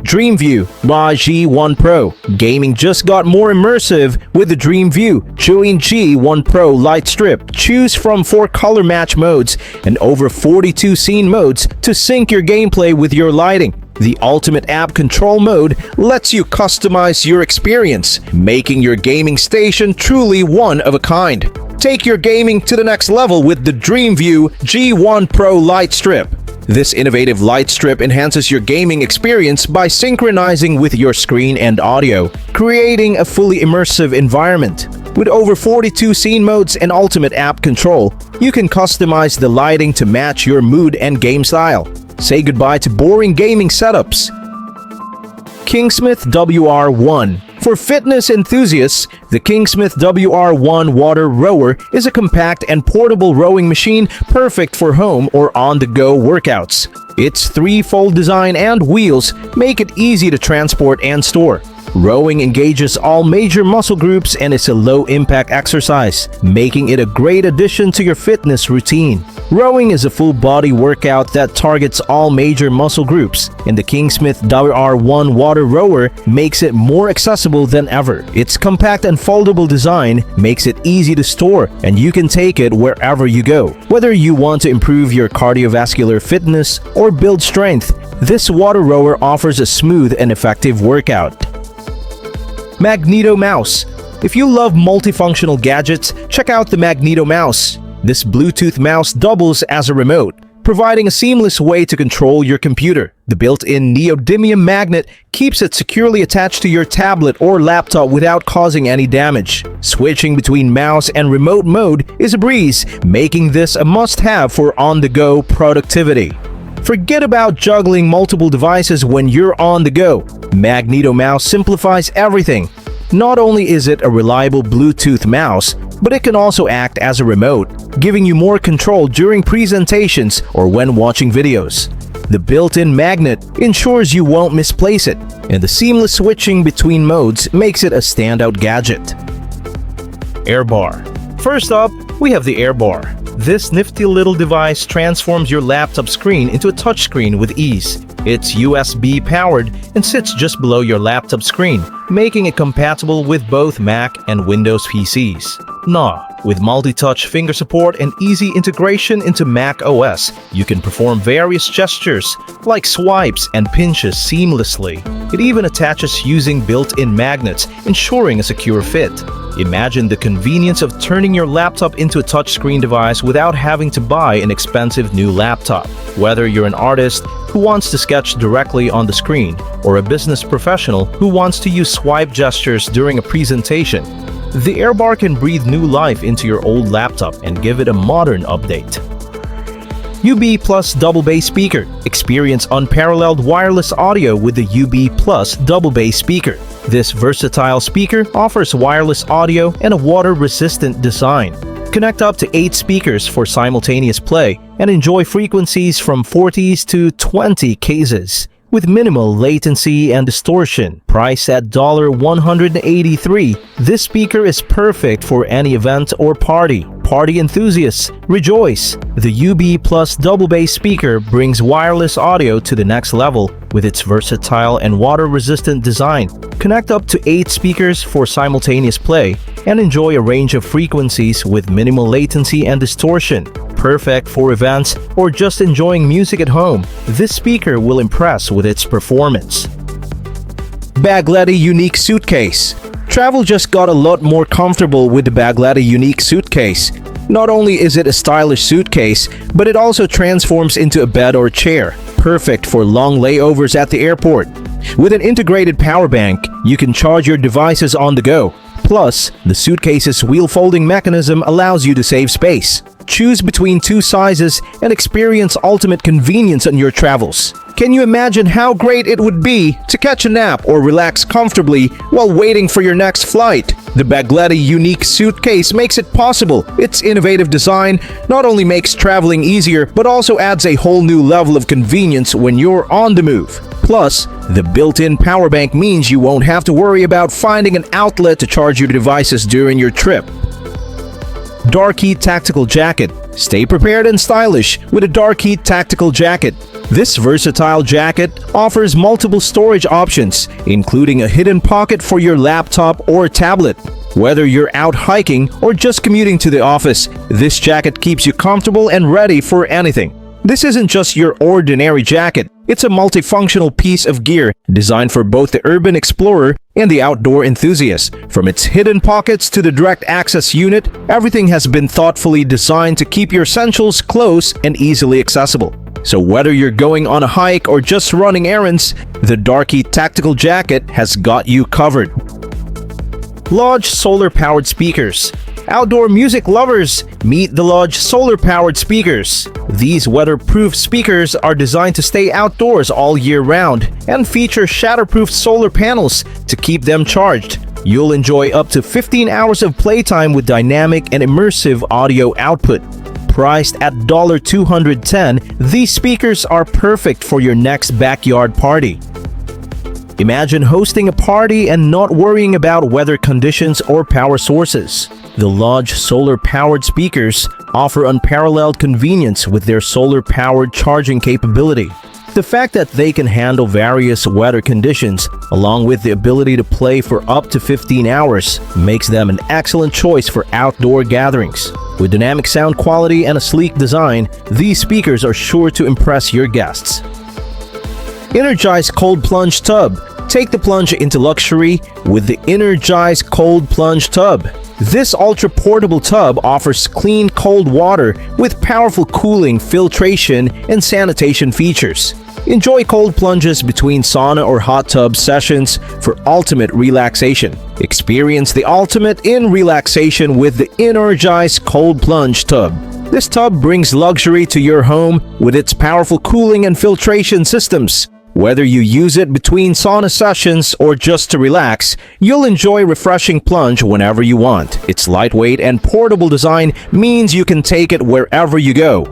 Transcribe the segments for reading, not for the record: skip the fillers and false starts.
DreamView by G1 Pro. Gaming just got more immersive with the DreamView Chewing G1 Pro Light Strip. Choose from 4 color match modes and over 42 scene modes to sync your gameplay with your lighting. The ultimate app control mode lets you customize your experience, making your gaming station truly one of a kind. Take your gaming to the next level with the DreamView G1 Pro Light Strip. This innovative light strip enhances your gaming experience by synchronizing with your screen and audio, creating a fully immersive environment. With over 42 scene modes and ultimate app control, you can customize the lighting to match your mood and game style. Say goodbye to boring gaming setups. Kingsmith WR1. For fitness enthusiasts, the Kingsmith WR1 water rower is a compact and portable rowing machine perfect for home or on-the-go workouts. Its 3-fold design and wheels make it easy to transport and store. Rowing engages all major muscle groups and is a low-impact exercise, making it a great addition to your fitness routine. Rowing is a full-body workout that targets all major muscle groups, and the Kingsmith WR1 water rower makes it more accessible than ever. Its compact and foldable design makes it easy to store, and you can take it wherever you go. Whether you want to improve your cardiovascular fitness or build strength, this water rower offers a smooth and effective workout. Magnito Mouse. If you love multifunctional gadgets, check out the Magnito Mouse. This Bluetooth mouse doubles as a remote, providing a seamless way to control your computer. The built-in neodymium magnet keeps it securely attached to your tablet or laptop without causing any damage. Switching between mouse and remote mode is a breeze, making this a must-have for on-the-go productivity. Forget about juggling multiple devices when you're on the go. Magnito Mouse simplifies everything. Not only is it a reliable Bluetooth mouse, but it can also act as a remote, giving you more control during presentations or when watching videos. The built-in magnet ensures you won't misplace it, and the seamless switching between modes makes it a standout gadget. AirBar. First up, we have the AirBar. This nifty little device transforms your laptop screen into a touchscreen with ease. It's USB powered and sits just below your laptop screen, making it compatible with both Mac and Windows PCs. With multi-touch finger support and easy integration into Mac OS, you can perform various gestures like swipes and pinches seamlessly. It even attaches using built-in magnets, ensuring a secure fit. Imagine the convenience of turning your laptop into a touchscreen device without having to buy an expensive new laptop. Whether you're an artist who wants to sketch directly on the screen or a business professional who wants to use swipe gestures during a presentation, the AirBar can breathe new life into your old laptop and give it a modern update. UB Plus Double Bass Speaker. Experience unparalleled wireless audio with the UB Plus Double Bass Speaker. This versatile speaker offers wireless audio and a water-resistant design. Connect up to 8 speakers for simultaneous play and enjoy frequencies from 40s to 20 kHz with minimal latency and distortion. Priced at $183, this speaker is perfect for any event or party. Party enthusiasts, rejoice! The UB Plus Double Bass Speaker brings wireless audio to the next level with its versatile and water-resistant design. Connect up to 8 speakers for simultaneous play and enjoy a range of frequencies with minimal latency and distortion. Perfect for events or just enjoying music at home, this speaker will impress with its performance. Bagletti Unique Suitcase. Travel just got a lot more comfortable with the Bagletti Unique Suitcase. Not only is it a stylish suitcase, but it also transforms into a bed or chair, perfect for long layovers at the airport. With an integrated power bank, you can charge your devices on the go. Plus, the suitcase's wheel folding mechanism allows you to save space. Choose between 2 sizes and experience ultimate convenience on your travels. Can you imagine how great it would be to catch a nap or relax comfortably while waiting for your next flight? The Bagletti Unique Suitcase makes it possible. Its innovative design not only makes traveling easier, but also adds a whole new level of convenience when you're on the move. Plus, the built-in power bank means you won't have to worry about finding an outlet to charge your devices during your trip. DarkHeat Tactical Jacket. Stay prepared and stylish with a DarkHeat Tactical Jacket. This versatile jacket offers multiple storage options, including a hidden pocket for your laptop or tablet. Whether you're out hiking or just commuting to the office, this jacket keeps you comfortable and ready for anything. This isn't just your ordinary jacket. It's a multifunctional piece of gear designed for both the urban explorer and the outdoor enthusiast. From its hidden pockets to the direct access unit, everything has been thoughtfully designed to keep your essentials close and easily accessible. So whether you're going on a hike or just running errands, the DarkHeat Tactical Jacket has got you covered. Lodge solar-powered speakers. Outdoor music lovers, meet the Lodge solar-powered speakers. These weatherproof speakers are designed to stay outdoors all year round and feature shatterproof solar panels to keep them charged. You'll enjoy up to 15 hours of playtime with dynamic and immersive audio output. Priced at $210, these speakers are perfect for your next backyard party. Imagine hosting a party and not worrying about weather conditions or power sources. The Lodge solar-powered speakers offer unparalleled convenience with their solar-powered charging capability. The fact that they can handle various weather conditions, along with the ability to play for up to 15 hours, makes them an excellent choice for outdoor gatherings. With dynamic sound quality and a sleek design, these speakers are sure to impress your guests. Inergize Cold Plunge Tub. Take the plunge into luxury with the Inergize Cold Plunge Tub. This ultra-portable tub offers clean cold water with powerful cooling, filtration, and sanitation features. Enjoy cold plunges between sauna or hot tub sessions for ultimate relaxation. Experience the ultimate in relaxation with the Inergize Cold Plunge Tub. This tub brings luxury to your home with its powerful cooling and filtration systems. Whether you use it between sauna sessions or just to relax, you'll enjoy refreshing plunge whenever you want. Its lightweight and portable design means you can take it wherever you go.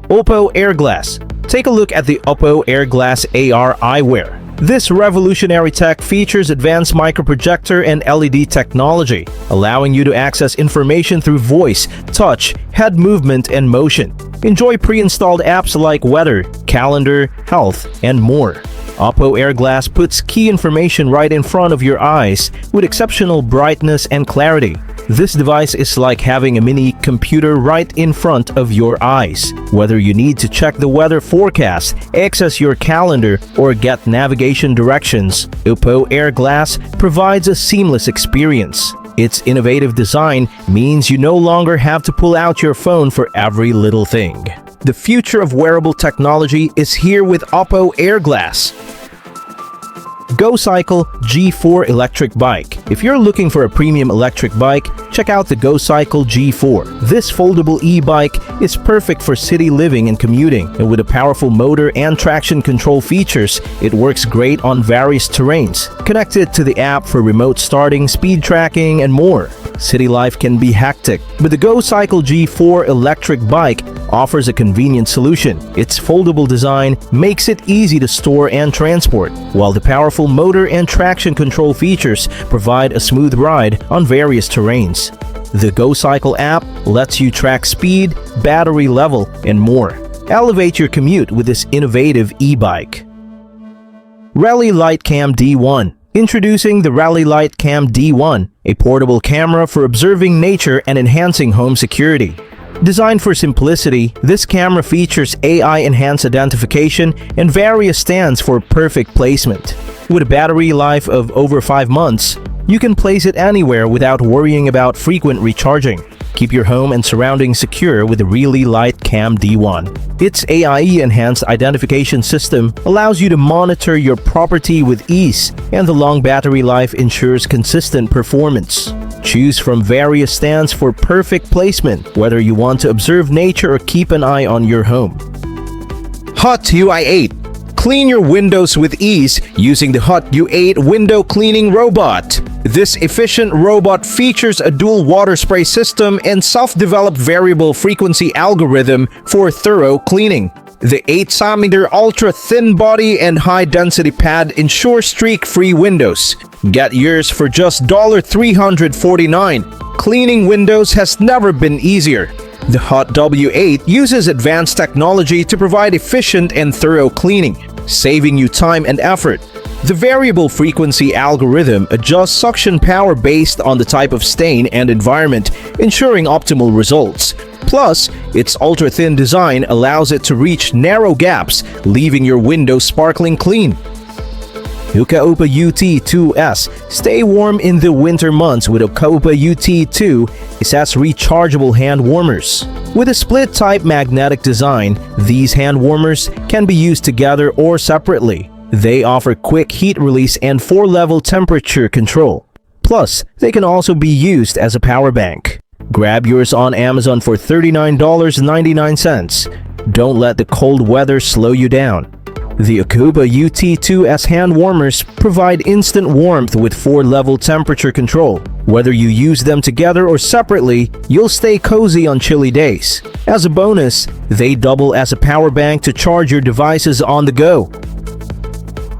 OPPO Air Glass. Take a look at the OPPO Air Glass AR eyewear. This revolutionary tech features advanced microprojector and LED technology, allowing you to access information through voice, touch, head movement, and motion. Enjoy pre-installed apps like weather, calendar, health, and more. OPPO Air Glass puts key information right in front of your eyes with exceptional brightness and clarity. This device is like having a mini computer right in front of your eyes. Whether you need to check the weather forecast, access your calendar, or get navigation directions, OPPO Air Glass provides a seamless experience. Its innovative design means you no longer have to pull out your phone for every little thing. The future of wearable technology is here with OPPO Air Glass. Gocycle G4 electric bike. If you're looking for a premium electric bike, check out the Gocycle G4. This foldable e-bike is perfect for city living and commuting, and with a powerful motor and traction control features, it works great on various terrains. Connect it to the app for remote starting, speed tracking, and more. City life can be hectic, but the Gocycle G4 electric bike offers a convenient solution. Its foldable design makes it easy to store and transport, while the powerful motor and traction control features provide a smooth ride on various terrains. The Gocycle app lets you track speed, battery level, and more. Elevate your commute with this innovative e-bike. Reli Light Cam D1. Introducing the Reli Light Cam D1, a portable camera for observing nature and enhancing home security. Designed for simplicity, this camera features AI-enhanced identification and various stands for perfect placement. With a battery life of over 5 months, you can place it anywhere without worrying about frequent recharging. Keep your home and surroundings secure with the Reli Light Cam D1. Its AI-enhanced identification system allows you to monitor your property with ease, and the long battery life ensures consistent performance. Choose from various stands for perfect placement, whether you want to observe nature or keep an eye on your home. Hutt W8. Clean your windows with ease using the Hutt W8 window cleaning robot. This efficient robot features a dual water spray system and self-developed variable frequency algorithm for thorough cleaning. The 8cm ultra-thin body and high-density pad ensure streak-free windows. Get yours for just $349. Cleaning windows has never been easier. The Hutt W8 uses advanced technology to provide efficient and thorough cleaning, saving you time and effort. The variable frequency algorithm adjusts suction power based on the type of stain and environment, ensuring optimal results. Plus, its ultra-thin design allows it to reach narrow gaps, leaving your window sparkling clean. Ocoopa UT2s. Stay warm in the winter months with Ocoopa UT2 SS rechargeable hand warmers. With a split-type magnetic design, these hand warmers can be used together or separately. They offer quick heat release and 4-level temperature control. Plus, they can also be used as a power bank. Grab yours on Amazon for $39.99. Don't let the cold weather slow you down. The Ocoopa UT2s hand warmers provide instant warmth with 4-level temperature control. Whether you use them together or separately, you'll stay cozy on chilly days. As a bonus, they double as a power bank to charge your devices on the go.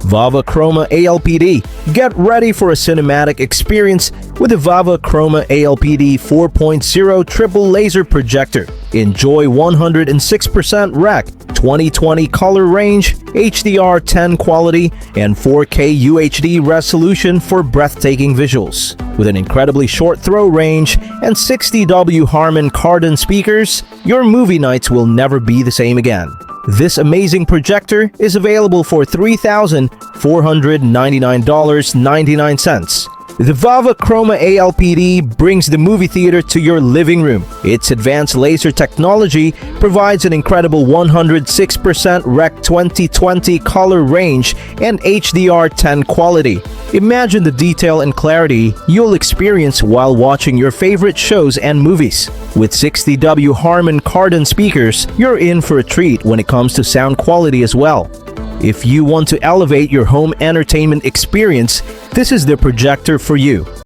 VAVA Chroma ALPD. Get ready for a cinematic experience with the VAVA Chroma ALPD 4.0 triple laser projector. Enjoy 106% rec, 20/20 color range, HDR10 quality, and 4K UHD resolution for breathtaking visuals. With an incredibly short throw range and 60W Harman Kardon speakers, your movie nights will never be the same again. This amazing projector is available for $3,499.99. The VAVA Chroma ALPD brings the movie theater to your living room. Its advanced laser technology provides an incredible 106% Rec 20/20 color range and HDR10 quality. Imagine the detail and clarity you'll experience while watching your favorite shows and movies. With 60W Harman Kardon speakers, you're in for a treat when it comes to sound quality as well. If you want to elevate your home entertainment experience, this is the projector for you.